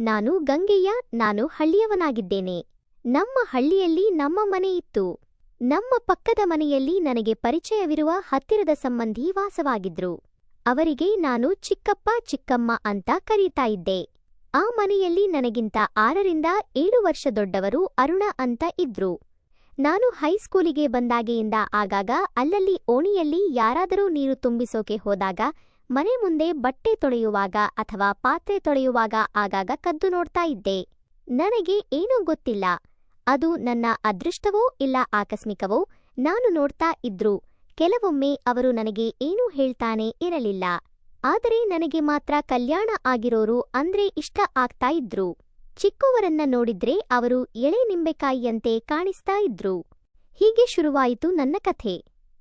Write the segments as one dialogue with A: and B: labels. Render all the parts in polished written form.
A: ನಾನು ಗಂಗೆಯ್ಯ. ನಾನು ಹಳ್ಳಿಯವನಾಗಿದ್ದೇನೆ. ನಮ್ಮ ಹಳ್ಳಿಯಲ್ಲಿ ನಮ್ಮ ಮನೆ ಇತ್ತು. ನಮ್ಮ ಪಕ್ಕದ ಮನೆಯಲ್ಲಿ ನನಗೆ ಪರಿಚಯವಿರುವ ಹತ್ತಿರದ ಸಂಬಂಧಿ ವಾಸವಾಗಿದ್ರು. ಅವರಿಗೆ ನಾನು ಚಿಕ್ಕಪ್ಪ ಚಿಕ್ಕಮ್ಮ ಅಂತ ಕರೀತಾ ಇದ್ದೆ. ಆ ಮನೆಯಲ್ಲಿ ನನಗಿಂತ 6ರಿಂದ 7 ವರ್ಷ ದೊಡ್ಡವರು ಅರುಣ ಅಂತ ಇದ್ರು. ನಾನು ಹೈಸ್ಕೂಲಿಗೆ ಬಂದಾಗೆಯಿಂದ ಆಗಾಗ ಅಲ್ಲಲ್ಲಿ ಓಣಿಯಲ್ಲಿ ಯಾರಾದರೂ ನೀರು ತುಂಬಿಸೋಕೆ ಹೋದಾಗ, ಮನೆ ಮುಂದೆ ಬಟ್ಟೆ ತೊಳೆಯುವಾಗ ಅಥವಾ ಪಾತ್ರೆ ತೊಳೆಯುವಾಗ ಆಗಾಗ ಕದ್ದು ನೋಡ್ತಾ ಇದ್ದೆ. ನನಗೆ ಏನೂ ಗೊತ್ತಿಲ್ಲ, ಅದು ನನ್ನ ಅದೃಷ್ಟವೋ ಇಲ್ಲ ಆಕಸ್ಮಿಕವೋ. ನಾನು ನೋಡ್ತಾ ಇದ್ರು. ಕೆಲವೊಮ್ಮೆ ಅವರು ನನಗೆ ಏನೂ ಹೇಳ್ತಾನೆ ಇರಲಿಲ್ಲ. ಆದರೆ ನನಗೆ ಮಾತ್ರ ಕಲ್ಯಾಣ ಆಗಿರೋರು ಅಂದ್ರೆ ಇಷ್ಟ ಆಗ್ತಾ ಇದ್ರು. ಚಿಕ್ಕವರನ್ನ ನೋಡಿದ್ರೆ ಅವರು ಎಳೆ ನಿಂಬೆಕಾಯಿಯಂತೆ ಕಾಣಿಸ್ತಾ ಇದ್ರು. ಹೀಗೆ ಶುರುವಾಯಿತು ನನ್ನ ಕಥೆ.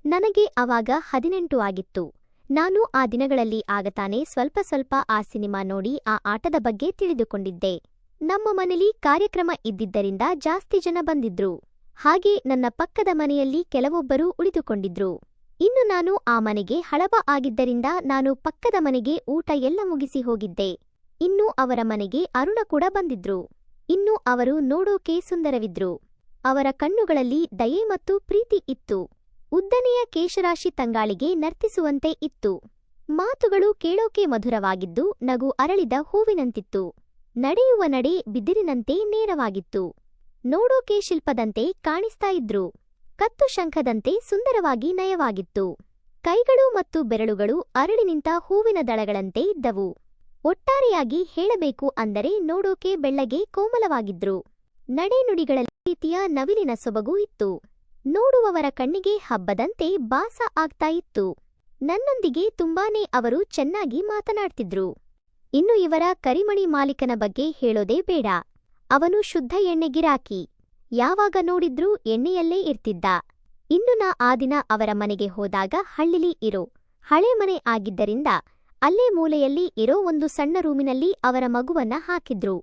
A: ನನಗೆ ಆವಾಗ 18 ಆಗಿತ್ತು. ನಾನು ಆ ದಿನಗಳಲ್ಲಿ ಆಗತಾನೆ ಸ್ವಲ್ಪ ಸ್ವಲ್ಪ ಆ ಸಿನಿಮಾ ನೋಡಿ ಆ ಆಟದ ಬಗ್ಗೆ ತಿಳಿದುಕೊಂಡಿದ್ದೆ. ನಮ್ಮ ಮನೆಯಲ್ಲಿ ಕಾರ್ಯಕ್ರಮ ಇದ್ದಿದ್ದರಿಂದ ಜಾಸ್ತಿ ಜನ ಬಂದಿದ್ರು. ಹಾಗೆ ನನ್ನ ಪಕ್ಕದ ಮನೆಯಲ್ಲಿ ಕೆಲವೊಬ್ಬರು ಉಳಿದುಕೊಂಡಿದ್ರು. ಇನ್ನು ನಾನು ಆ ಮನೆಗೆ ಹಳಬ ಆಗಿದ್ದರಿಂದ ನಾನು ಪಕ್ಕದ ಮನೆಗೆ ಊಟ ಎಲ್ಲ ಮುಗಿಸಿ ಹೋಗಿದ್ದೆ. ಇನ್ನು ಅವರ ಮನೆಗೆ ಅರುಣ ಕೂಡ ಬಂದಿದ್ರು. ಇನ್ನು ಅವರು ನೋಡೋಕೆ ಸುಂದರವಿದ್ರು. ಅವರ ಕಣ್ಣುಗಳಲ್ಲಿ ದಯೆ ಮತ್ತು ಪ್ರೀತಿ ಇತ್ತು. ಉದ್ದನೆಯ ಕೇಶರಾಶಿ ತಂಗಾಳಿಗೆ ನರ್ತಿಸುವಂತೆ ಇತ್ತು. ಮಾತುಗಳು ಕೇಳೋಕೆ ಮಧುರವಾಗಿದ್ದು ನಗು ಅರಳಿದ ಹೂವಿನಂತಿತ್ತು. ನಡೆಯುವ ನಡೆ ಬಿದಿರಿನಂತೆ ನೇರವಾಗಿತ್ತು. ನೋಡೋಕೆ ಶಿಲ್ಪದಂತೆ ಕಾಣಿಸ್ತಾ ಇದ್ರು. ಕತ್ತು ಶಂಖದಂತೆ ಸುಂದರವಾಗಿ ನಯವಾಗಿತ್ತು. ಕೈಗಳು ಮತ್ತು ಬೆರಳುಗಳು ಅರಳಿ ನಿಂತ ಹೂವಿನ ದಳಗಳಂತೆ ಇದ್ದವು. ಒಟ್ಟಾರೆಯಾಗಿ ಹೇಳಬೇಕು ಅಂದರೆ ನೋಡೋಕೆ ಬೆಳ್ಳಗೆ ಕೋಮಲವಾಗಿದ್ರು. ನಡೆನುಡಿಗಳಲ್ಲಿ ರೀತಿಯ ನವಿಲಿನ ಸೊಬಗು ಇತ್ತು. ನೋಡುವವರ ಕಣ್ಣಿಗೆ ಹಬ್ಬದಂತೆ ಭಾಸ ಆಗ್ತಾ ಇತ್ತು. ನನ್ನೊಂದಿಗೆ ತುಂಬಾನೇ ಅವರು ಚೆನ್ನಾಗಿ ಮಾತನಾಡ್ತಿದ್ರು. ಇನ್ನು ಇವರ ಕರಿಮಣಿ ಮಾಲೀಕನ ಬಗ್ಗೆ ಹೇಳೋದೇ ಬೇಡ. ಅವನು ಶುದ್ಧ ಎಣ್ಣೆ ಗಿರಾಕಿ. ಯಾವಾಗ ನೋಡಿದ್ರೂ ಎಣ್ಣೆಯಲ್ಲೇ ಇರ್ತಿದ್ದ. ಇನ್ನು ನಾ ಆ ದಿನ ಅವರ ಮನೆಗೆ ಹೋದಾಗ ಹಳ್ಳಿಲಿ ಇರೋ ಹಳೆ ಮನೆ ಆಗಿದ್ದರಿಂದ ಅಲ್ಲೇ ಮೂಲೆಯಲ್ಲಿ ಇರೋ ಒಂದು ಸಣ್ಣ ರೂಮಿನಲ್ಲಿ ಅವರ ಮಗುವನ್ನ ಹಾಕಿದ್ರು.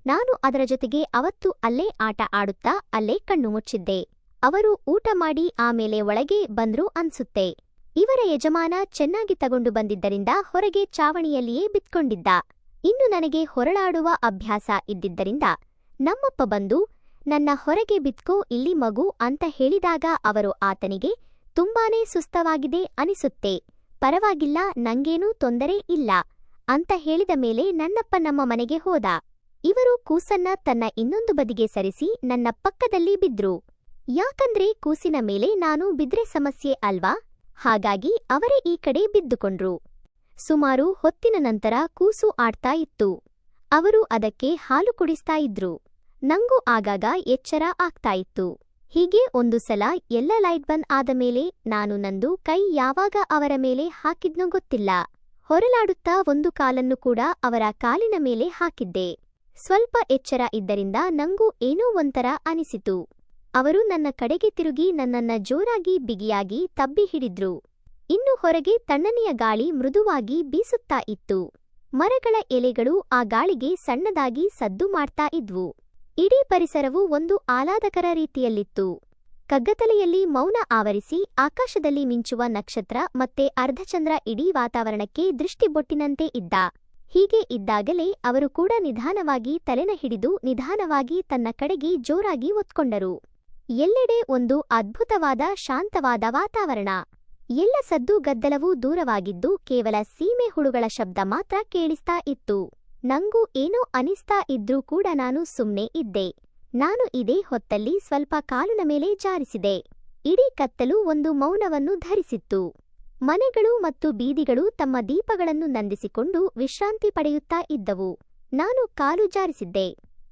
A: ನಾನು ಅದರ ಜೊತೆಗೆ ಅವತ್ತು ಅಲ್ಲೇ ಆಟ ಆಡುತ್ತಾ ಅಲ್ಲೇ ಕಣ್ಣು ಮುಚ್ಚಿದ್ದೆ. ಅವರು ಊಟ ಮಾಡಿ ಆಮೇಲೆ ಒಳಗೆ ಬಂದ್ರು ಅನ್ಸುತ್ತೆ. ಇವರ ಯಜಮಾನ ಚೆನ್ನಾಗಿ ತಗೊಂಡು ಬಂದಿದ್ದರಿಂದ ಹೊರಗೆ ಚಾವಣಿಯಲ್ಲಿಯೇ ಬಿತ್ಕೊಂಡಿದ್ದ. ಇನ್ನು ನನಗೆ ಹೊರಳಾಡುವ ಅಭ್ಯಾಸ ಇದ್ದಿದ್ದರಿಂದ ನಮ್ಮಪ್ಪ ಬಂದು ನನ್ನ ಹೊರಗೆ ಬಿತ್ಕೋ ಇಲ್ಲಿ ಮಗು ಅಂತ ಹೇಳಿದಾಗ ಅವರು ಆತನಿಗೆ ತುಂಬಾನೇ ಸುಸ್ತವಾಗಿದೆ ಅನಿಸುತ್ತೆ, ಪರವಾಗಿಲ್ಲ ನಂಗೇನೂ ತೊಂದರೆ ಇಲ್ಲ ಅಂತ ಹೇಳಿದ ಮೇಲೆ ನನ್ನಪ್ಪ ನಮ್ಮ ಮನೆಗೆ ಹೋದ. ಇವರು ಕೂಸನ್ನ ತನ್ನ ಇನ್ನೊಂದು ಬದಿಗೆ ಸರಿಸಿ ನನ್ನ ಪಕ್ಕದಲ್ಲಿ ಬಿದ್ರು. ಯಾಕಂದ್ರೆ ಕೂಸಿನ ಮೇಲೆ ನಾನು ಬಿದ್ರೆ ಸಮಸ್ಯೆ ಅಲ್ವಾ, ಹಾಗಾಗಿ ಅವರೇ ಈ ಕಡೆ ಬಿದ್ದುಕೊಂಡ್ರು. ಸುಮಾರು ಹೊತ್ತಿನ ನಂತರ ಕೂಸು ಆಡ್ತಾ ಇತ್ತು. ಅವರು ಅದಕ್ಕೆ ಹಾಲು ಕುಡಿಸ್ತಾ ಇದ್ರು. ನಂಗೂ ಆಗಾಗ ಎಚ್ಚರ ಆಗ್ತಾ ಇತ್ತು. ಹೀಗೆ ಒಂದು ಸಲ ಎಲ್ಲ ಲೈಟ್ ಬಂದ್ ಆದ ಮೇಲೆ ನಾನು ನಂದು ಕೈ ಯಾವಾಗ ಅವರ ಮೇಲೆ ಹಾಕಿದ್ನೋ ಗೊತ್ತಿಲ್ಲ. ಹೊರಲಾಡುತ್ತಾ ಒಂದು ಕಾಲನ್ನು ಕೂಡ ಅವರ ಕಾಲಿನ ಮೇಲೆ ಹಾಕಿದ್ದೆ. ಸ್ವಲ್ಪ ಎಚ್ಚರ ಇದ್ದರಿಂದ ನಂಗೂ ಏನೋ ಒಂಥರ ಅನಿಸಿತು. ಅವರು ನನ್ನ ಕಡೆಗೆ ತಿರುಗಿ ನನ್ನನ್ನ ಜೋರಾಗಿ ಬಿಗಿಯಾಗಿ ತಬ್ಬಿ ಹಿಡಿದ್ರು. ಇನ್ನು ಹೊರಗೆ ತಣ್ಣನೆಯ ಗಾಳಿ ಮೃದುವಾಗಿ ಬೀಸುತ್ತಾ ಇತ್ತು. ಮರಗಳ ಎಲೆಗಳು ಆ ಗಾಳಿಗೆ ಸಣ್ಣದಾಗಿ ಸದ್ದು ಮಾಡ್ತಾ ಇದ್ವು. ಇಡೀ ಪರಿಸರವು ಒಂದು ಆಹ್ಲಾದಕರ ರೀತಿಯಲ್ಲಿತ್ತು. ಕಗ್ಗತ್ತಲೆಯಲ್ಲಿ ಮೌನ ಆವರಿಸಿ ಆಕಾಶದಲ್ಲಿ ಮಿಂಚುವ ನಕ್ಷತ್ರ ಮತ್ತೆ ಅರ್ಧಚಂದ್ರ ಇಡೀ ವಾತಾವರಣಕ್ಕೆ ದೃಷ್ಟಿಬೊಟ್ಟಿನಂತೆ ಇದ್ದ. ಹೀಗೆ ಇದ್ದಾಗಲೇ ಅವರು ಕೂಡ ನಿಧಾನವಾಗಿ ತಲೆನ ಹಿಡಿದು ನಿಧಾನವಾಗಿ ತನ್ನ ಕಡೆಗೆ ಜೋರಾಗಿ ಒತ್ಕೊಂಡರು. ಎಲ್ಲೆಡೆ ಒಂದು ಅದ್ಭುತವಾದ ಶಾಂತವಾದ ವಾತಾವರಣ. ಎಲ್ಲ ಸದ್ದು ಗದ್ದಲವೂ ದೂರವಾಗಿದ್ದು ಕೇವಲ ಸೀಮೆ ಹುಳುಗಳ ಶಬ್ದ ಮಾತ್ರ ಕೇಳಿಸ್ತಾ ಇತ್ತು. ನಂಗೂ ಏನೋ ಅನಿಸ್ತಾ ಇದ್ರೂ ಕೂಡ ನಾನು ಸುಮ್ನೆ ಇದ್ದೆ. ನಾನು ಇದೇ ಹೊತ್ತಲ್ಲಿ ಸ್ವಲ್ಪ ಕಾಲಿನ ಮೇಲೆ ಜಾರಿಸಿದೆ. ಇಡೀ ಕತ್ತಲು ಒಂದು ಮೌನವನ್ನು ಧರಿಸಿತ್ತು. ಮನೆಗಳು ಮತ್ತು ಬೀದಿಗಳು ತಮ್ಮ ದೀಪಗಳನ್ನು ನಂದಿಸಿಕೊಂಡು ವಿಶ್ರಾಂತಿ ಪಡೆಯುತ್ತಾ ಇದ್ದವು. ನಾನು ಕಾಲು ಜಾರಿಸಿದ್ದೆ.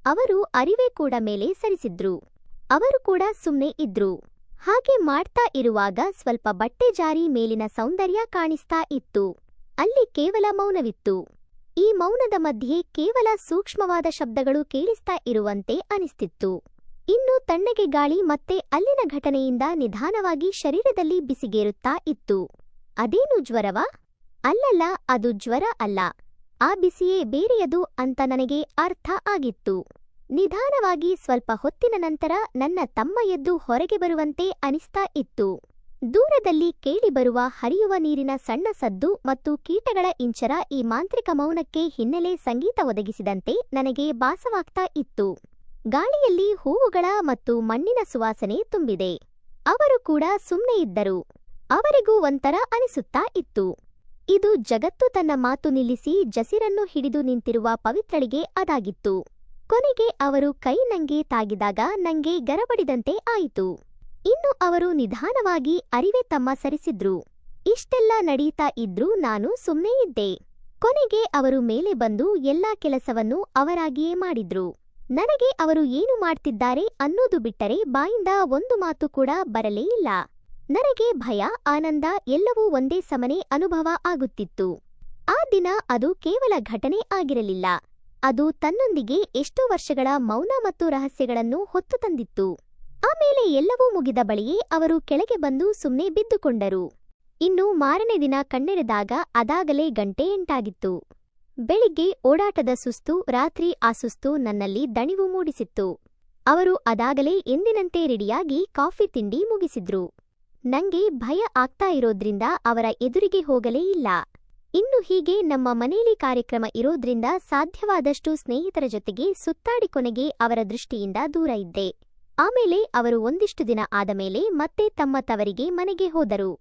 A: ಅವರು ಅರಿವೆ ಕೂಡ ಮೇಲೆ ಸರಿಸಿದ್ರು. ಅವರು ಕೂಡ ಸುಮ್ನೆ ಇದ್ರು. ಹಾಗೆ ಮಾಡ್ತಾ ಇರುವಾಗ ಸ್ವಲ್ಪ ಬಟ್ಟೆ ಜಾರಿ ಮೇಲಿನ ಸೌಂದರ್ಯ ಕಾಣಿಸ್ತಾ ಇತ್ತು. ಅಲ್ಲಿ ಕೇವಲ ಮೌನವಿತ್ತು. ಈ ಮೌನದ ಮಧ್ಯೆ ಕೇವಲ ಸೂಕ್ಷ್ಮವಾದ ಶಬ್ದಗಳು ಕೇಳಿಸ್ತಾ ಇರುವಂತೆ ಅನಿಸ್ತಿತ್ತು. ಇನ್ನು ತಣ್ಣಗೆ ಗಾಳಿ ಮತ್ತೆ ಅಲ್ಲಿನ ಘಟನೆಯಿಂದ ನಿಧಾನವಾಗಿ ಶರೀರದಲ್ಲಿ ಬಿಸಿಗೇರುತ್ತಾ ಇತ್ತು. ಅದೇನು ಜ್ವರವಾ? ಅಲ್ಲಲ್ಲ, ಅದು ಜ್ವರ ಅಲ್ಲ. ಆ ಬಿಸಿಯೇ ಬೇರೆಯದು ಅಂತ ನನಗೆ ಅರ್ಥ ಆಗಿತ್ತು. ನಿಧಾನವಾಗಿ ಸ್ವಲ್ಪ ಹೊತ್ತಿನ ನಂತರ ನನ್ನ ತಮ್ಮ ಎದ್ದು ಹೊರಗೆ ಬರುವಂತೆ ಅನಿಸ್ತಾ ಇತ್ತು. ದೂರದಲ್ಲಿ ಕೇಳಿಬರುವ ಹರಿಯುವ ನೀರಿನ ಸಣ್ಣ ಸದ್ದು ಮತ್ತು ಕೀಟಗಳ ಇಂಚರ ಈ ಮಾಂತ್ರಿಕ ಮೌನಕ್ಕೆ ಹಿನ್ನೆಲೆ ಸಂಗೀತ ಒದಗಿಸಿದಂತೆ ನನಗೆ ಭಾಸವಾಗ್ತಾ ಇತ್ತು. ಗಾಳಿಯಲ್ಲಿ ಹೂವುಗಳ ಮತ್ತು ಮಣ್ಣಿನ ಸುವಾಸನೆ ತುಂಬಿದೆ. ಅವರು ಕೂಡ ಸುಮ್ಮನೆ ಇದ್ದರು. ಅವರಿಗೂ ಒಂಥರ ಅನಿಸುತ್ತಾ ಇತ್ತು. ಇದು ಜಗತ್ತು ತನ್ನ ಮಾತು ನಿಲ್ಲಿಸಿ ಜಸಿರನ್ನು ಹಿಡಿದು ನಿಂತಿರುವ ಪವಿತ್ರಳಿಗೆ ಅದಾಗಿತ್ತು. ಕೊನೆಗೆ ಅವರು ಕೈ ನಂಗೆ ತಾಗಿದಾಗ ನಂಗೆ ಗರಬಡಿದಂತೆ ಆಯಿತು. ಇನ್ನು ಅವರು ನಿಧಾನವಾಗಿ ಅರಿವೆ ತಮ್ಮ ಸರಿಸಿದ್ರು. ಇಷ್ಟೆಲ್ಲ ನಡೀತಾ ಇದ್ರೂ ನಾನು ಸುಮ್ಮನೆ ಇದ್ದೆ. ಕೊನೆಗೆ ಅವರು ಮೇಲೆ ಬಂದು ಎಲ್ಲಾ ಕೆಲಸವನ್ನು ಅವರಾಗಿಯೇ ಮಾಡಿದ್ರು. ನನಗೆ ಅವರು ಏನು ಮಾಡ್ತಿದ್ದಾರೆ ಅನ್ನೋದು ಬಿಟ್ಟರೆ ಬಾಯಿಂದ ಒಂದು ಮಾತು ಕೂಡ ಬರಲೇ ಇಲ್ಲ. ನನಗೆ ಭಯ, ಆನಂದ ಎಲ್ಲವೂ ಒಂದೇ ಸಮನೆ ಅನುಭವ ಆಗುತ್ತಿತ್ತು. ಆ ದಿನ ಅದು ಕೇವಲ ಘಟನೆ ಆಗಿರಲಿಲ್ಲ. ಅದು ತನ್ನೊಂದಿಗೆ ಎಷ್ಟೋ ವರ್ಷಗಳ ಮೌನ ಮತ್ತು ರಹಸ್ಯಗಳನ್ನು ಹೊತ್ತು ತಂದಿತ್ತು. ಆಮೇಲೆ ಎಲ್ಲವೂ ಮುಗಿದ ಬಳಿಯೇ ಅವರು ಕೆಳಗೆ ಬಂದು ಸುಮ್ಮನೆ ಬಿದ್ದುಕೊಂಡರು. ಇನ್ನು ಮಾರನೇ ದಿನ ಕಣ್ಣೆರೆದಾಗ ಅದಾಗಲೇ ಗಂಟೆ 8 ಬೆಳಿಗ್ಗೆ ಓಡಾಟದ ಸುಸ್ತು, ರಾತ್ರಿ ಆ ಸುಸ್ತು ನನ್ನಲ್ಲಿ ದಣಿವು ಮೂಡಿಸಿತ್ತು. ಅವರು ಅದಾಗಲೇ ಎಂದಿನಂತೆ ರೆಡಿಯಾಗಿ ಕಾಫಿ ತಿಂಡಿ ಮುಗಿಸಿದ್ರು. ನಂಗೆ ಭಯ ಆಗ್ತಾ ಇರೋದ್ರಿಂದ ಅವರ ಎದುರಿಗೆ ಹೋಗಲೇ ಇಲ್ಲ. ಇನ್ನು ಹೀಗೆ ನಮ್ಮ ಮನೇಲಿ ಕಾರ್ಯಕ್ರಮ ಇರೋದ್ರಿಂದ ಸಾಧ್ಯವಾದಷ್ಟು ಸ್ನೇಹಿತರ ಜೊತೆಗೆ ಸುತ್ತಾಡಿ ಕೊನೆಗೆ ಅವರ ದೃಷ್ಟಿಯಿಂದ ದೂರ ಇದ್ದೆ. ಆಮೇಲೆ ಅವರು ಒಂದಿಷ್ಟು ದಿನ ಆದಮೇಲೆ ಮತ್ತೆ ತಮ್ಮ ತವರಿಗೆ ಮನೆಗೆ ಹೋದರು.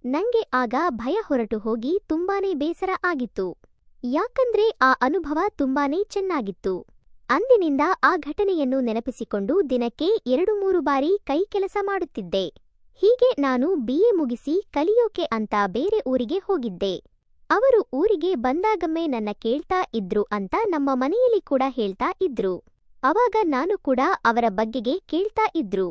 A: ನಂಗೆ ಆಗ ಭಯ ಹೊರಟು ಹೋಗಿ ತುಂಬಾನೇ ಬೇಸರ ಆಗಿತ್ತು. ಯಾಕಂದ್ರೆ ಆ ಅನುಭವ ತುಂಬಾನೇ ಚೆನ್ನಾಗಿತ್ತು. ಅಂದಿನಿಂದ ಆ ಘಟನೆಯನ್ನು ನೆನಪಿಸಿಕೊಂಡು ದಿನಕ್ಕೆ 2-3 ಬಾರಿ ಕೈ ಕೆಲಸ ಮಾಡುತ್ತಿದ್ದೆ. ಹೀಗೆ ನಾನು BA ಮುಗಿಸಿ ಕಲಿಯೋಕೆ ಅಂತ ಬೇರೆ ಊರಿಗೆ ಹೋಗಿದ್ದೆ. ಅವರು ಊರಿಗೆ ಬಂದಾಗಮ್ಮೆ ನನ್ನ ಕೇಳ್ತಾ ಇದ್ರು ಅಂತ ನಮ್ಮ ಮನೆಯಲ್ಲಿ ಕೂಡ ಹೇಳ್ತಾ ಇದ್ರು. ಅವಾಗ ನಾನು ಕೂಡ ಅವರ ಬಗ್ಗೆಗೆ ಕೇಳ್ತಾ ಇದ್ರು.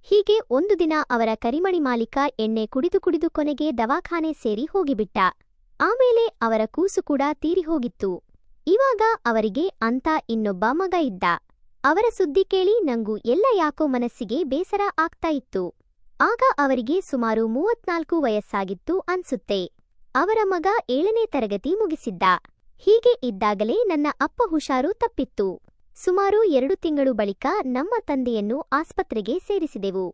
A: ಹೀಗೆ ಒಂದು ದಿನ ಅವರ ಕರಿಮಣಿ ಮಾಲೀಕ ಎಣ್ಣೆ ಕುಡಿದು ಕೊನೆಗೆ ದವಾಖಾನೆ ಸೇರಿ ಹೋಗಿಬಿಟ್ಟ. ಆಮೇಲೆ ಅವರ ಕೂಸು ಕೂಡ ತೀರಿ ಹೋಗಿತ್ತು. ಇವಾಗ ಅವರಿಗೆ ಅಂತ ಇನ್ನೊಬ್ಬ ಮಗ ಇದ್ದ. ಅವರ ಸುದ್ದಿ ಕೇಳಿ ನಂಗೂ ಎಲ್ಲ ಯಾಕೋ ಮನಸ್ಸಿಗೆ ಬೇಸರ ಆಗ್ತಾ ಇತ್ತು. ಆಗ ಅವರಿಗೆ ಸುಮಾರು 34 ವಯಸ್ಸಾಗಿತ್ತು ಅನ್ಸುತ್ತೆ. ಅವರ ಮಗ 7ನೇ ತರಗತಿ ಮುಗಿಸಿದ್ದ. ಹೀಗೆ ಇದ್ದಾಗಲೇ ನನ್ನ ಅಪ್ಪ ಹುಷಾರು ತಪ್ಪಿತ್ತು. ಸುಮಾರು 2 ತಿಂಗಳು ಬಳಿಕ ನಮ್ಮ ತಂದೆಯನ್ನು ಆಸ್ಪತ್ರೆಗೆ ಸೇರಿಸಿದೆವು.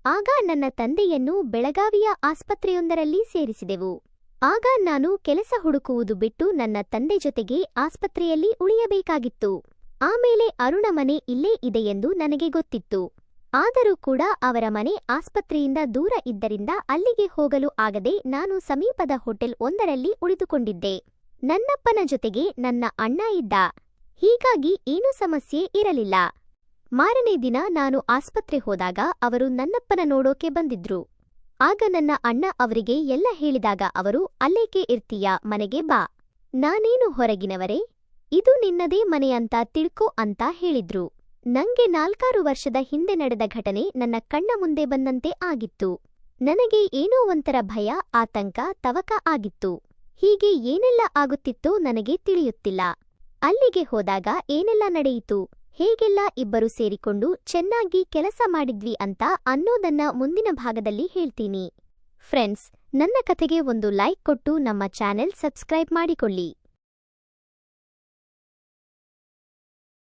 A: ಆಗ ನನ್ನ ತಂದೆಯನ್ನು ಬೆಳಗಾವಿಯ ಆಸ್ಪತ್ರೆಯೊಂದರಲ್ಲಿ ಸೇರಿಸಿದೆವು. ಆಗ ನಾನು ಕೆಲಸ ಹುಡುಕುವುದು ಬಿಟ್ಟು ನನ್ನ ತಂದೆ ಜೊತೆಗೆ ಆಸ್ಪತ್ರೆಯಲ್ಲಿ ಉಳಿಯಬೇಕಾಗಿತ್ತು. ಆಮೇಲೆ ಅರುಣ ಮನೆ ಇಲ್ಲೇ ಇದೆಯೆಂದು ನನಗೆ ಗೊತ್ತಿತ್ತು. ಆದರೂ ಕೂಡ ಅವರ ಮನೆ ಆಸ್ಪತ್ರೆಯಿಂದ ದೂರ ಇದ್ದರಿಂದ ಅಲ್ಲಿಗೆ ಹೋಗಲು ಆಗದೆ ನಾನು ಸಮೀಪದ ಹೋಟೆಲ್ ಒಂದರಲ್ಲಿ ಉಳಿದುಕೊಂಡಿದ್ದೆ. ನನ್ನಪ್ಪನ ಜೊತೆಗೆ ನನ್ನ ಅಣ್ಣ ಇದ್ದ. ಹೀಗಾಗಿ ಏನೂ ಸಮಸ್ಯೆ ಇರಲಿಲ್ಲ. ಮಾರನೇ ದಿನ ನಾನು ಆಸ್ಪತ್ರೆ ಹೋದಾಗ ಅವರು ನನ್ನಪ್ಪನ ನೋಡೋಕೆ ಬಂದಿದ್ರು. ಆಗ ನನ್ನ ಅಣ್ಣ ಅವರಿಗೆ ಎಲ್ಲ ಹೇಳಿದಾಗ ಅವರು ಅಲ್ಲೇಕೆ ಇರ್ತೀಯಾ, ಮನೆಗೆ ಬಾ, ನಾನೇನು ಹೊರಗಿನವರೇ, ಇದು ನಿನ್ನದೇ ಮನೆ ಅಂತ ತಿಳ್ಕೊ ಅಂತ ಹೇಳಿದ್ರು. ನಂಗೆ 4-6 ವರ್ಷದ ಹಿಂದೆ ನಡೆದ ಘಟನೆ ನನ್ನ ಕಣ್ಣ ಮುಂದೆ ಬಂದಂತೆ ಆಗಿತ್ತು. ನನಗೆ ಏನೋ ಒಂಥರ ಭಯ, ಆತಂಕ, ತವಕ ಆಗಿತ್ತು. ಹೀಗೆ ಏನೆಲ್ಲ ಆಗುತ್ತಿತ್ತೋ ನನಗೆ ತಿಳಿಯುತ್ತಿಲ್ಲ. ಅಲ್ಲಿಗೆ ಹೋದಾಗ ಏನೆಲ್ಲ ನಡೆಯಿತು, ಹೇಗೆಲ್ಲ ಇಬ್ಬರು ಸೇರಿಕೊಂಡು ಚೆನ್ನಾಗಿ ಕೆಲಸ ಮಾಡಿದ್ವಿ ಅಂತ ಅನ್ನೋದನ್ನ ಮುಂದಿನ ಭಾಗದಲ್ಲಿ ಹೇಳ್ತೀನಿ. ಫ್ರೆಂಡ್ಸ್, ನನ್ನ ಕಥೆಗೆ ಒಂದು ಲೈಕ್ ಕೊಟ್ಟು ನಮ್ಮ ಚಾನೆಲ್ ಸಬ್ಸ್ಕ್ರೈಬ್ ಮಾಡಿಕೊಳ್ಳಿ.